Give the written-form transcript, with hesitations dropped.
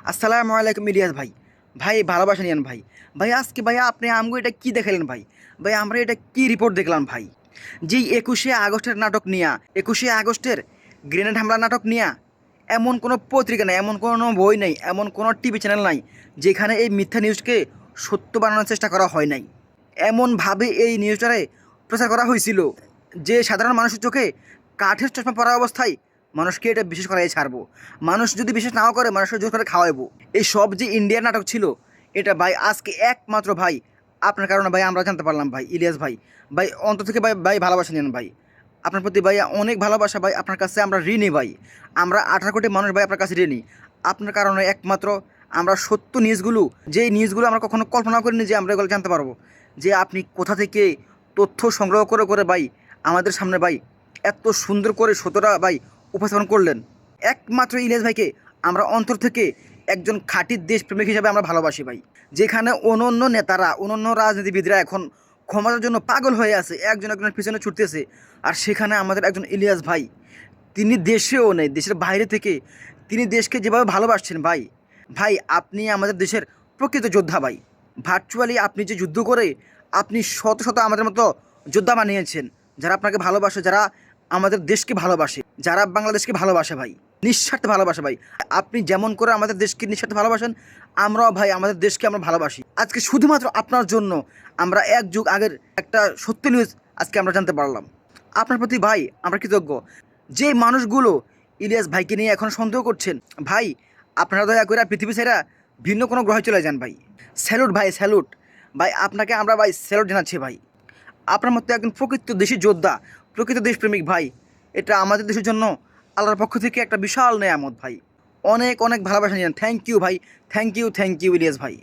আসসালামু আলাইকুম ইলিয়াস ভাই। ভাই ভালোবাসা নিয়েন ভাই। ভাই আজকে ভাই আপনি আমগো এটা কি দেখালেন ভাই? ভাই আমরা এটা কি রিপোর্ট দেখলাম ভাই? যেই ২১শে আগস্টের নাটক নিয়া, ২১শে আগস্টের গ্রেনেড হামলা নাটক নিয়া এমন কোনো পত্রিকা নাই, এমন কোনো বই নাই, এমন কোনো টিভি চ্যানেল নাই যেখানে এই মিথ্যা নিউজকে সত্য বানানোর চেষ্টা করা হয় নাই। এমনভাবে এই নিউজটারে প্রচার করা হয়েছিল যে সাধারণ মানুষের চোখে কাঠের চশমা পরা অবস্থায় মানুষকে এটা বিশ্বাস করাই ছাড়বো। মানুষ যদি বিশ্বাস নাও করে মানুষের জোর করে খাওয়াইবো। এই সব যে ইন্ডিয়ার নাটক ছিল, এটা ভাই আজকে একমাত্র ভাই আপনার কারণে ভাই আমরা জানতে পারলাম ভাই। ইলিয়াস ভাই, ভাই অন্তর থেকে ভাই ভাই ভালোবাসা নেন ভাই। আপনার প্রতি ভাই অনেক ভালোবাসা ভাই, আপনার কাছে আমরা ঋণী ভাই। আমরা 18 কোটি মানুষ ভাই আপনার কাছে ঋণী। আপনার কারণে একমাত্র আমরা সত্য নিউজগুলো, যে নিউজগুলো আমরা কখনো কল্পনা করিনি যে আমরা এগুলো জানতে পারবো, যে আপনি কোথা থেকে তথ্য সংগ্রহ করে করে ভাই আমাদের সামনে ভাই এত সুন্দর করে সত্যটা ভাই উপস্থাপন করলেন। একমাত্র ইলিয়াস ভাইকে আমরা অন্তর থেকে একজন খাঁটি দেশপ্রেমিক হিসাবে আমরা ভালোবাসি ভাই। যেখানে অনন্য নেতারা, অনন্য রাজনীতিবিদরা এখন ক্ষমতার জন্য পাগল হয়ে আছে, একজন একজনের পিছনে ছুটতেছে, আর সেখানে আমাদের একজন ইলিয়াস ভাই, তিনি দেশেও নেই, দেশের বাইরে থেকে তিনি দেশকে যেভাবে ভালোবাসছেন ভাই। ভাই আপনি আমাদের দেশের প্রকৃত যোদ্ধা ভাই। ভার্চুয়ালি আপনি যে যুদ্ধ করে আপনি শত শত আমাদের মতো যোদ্ধা বানিয়েছেন, যারা আপনাকে ভালোবাসে, যারা আমাদের দেশকে ভালোবাসে, যারা বাংলাদেশকে ভালোবাসে ভাই, নিঃস্বার্থে ভালোবাসে ভাই। আপনি যেমন করে আমাদের দেশকে নিঃস্বার্থে ভালোবাসেন, আমরাও ভাই আমাদের দেশকে আমরা ভালোবাসি। আজকে শুধুমাত্র আপনার জন্য আমরা এক যুগ আগের একটা সত্য নিউজ আজকে আমরা জানতে পারলাম। আপনার প্রতি ভাই আমরা কৃতজ্ঞ। যে মানুষগুলো ইলিয়াস ভাইকে নিয়ে এখন সন্দেহ করছেন, ভাই আপনারা দয়া করে পৃথিবী ছেড়া ভিন্ন কোনো গ্রহে চলে যান ভাই। স্যালুট ভাই, স্যালুট ভাই, আপনাকে আমরা ভাই স্যালুট জানাচ্ছি ভাই। আপনার মতো একজন প্রকৃত দেশি যোদ্ধা, প্রকৃত দেশপ্রেমিক ভাই, এটা আমাদের দেশের জন্য আল্লাহর পক্ষ থেকে একটা বিশাল নেয়ামত ভাই। অনেক অনেক ভালোবাসা নিয়েন। থ্যাংক ইউ ভাই, থ্যাংক ইউ ইলিয়াস ভাই।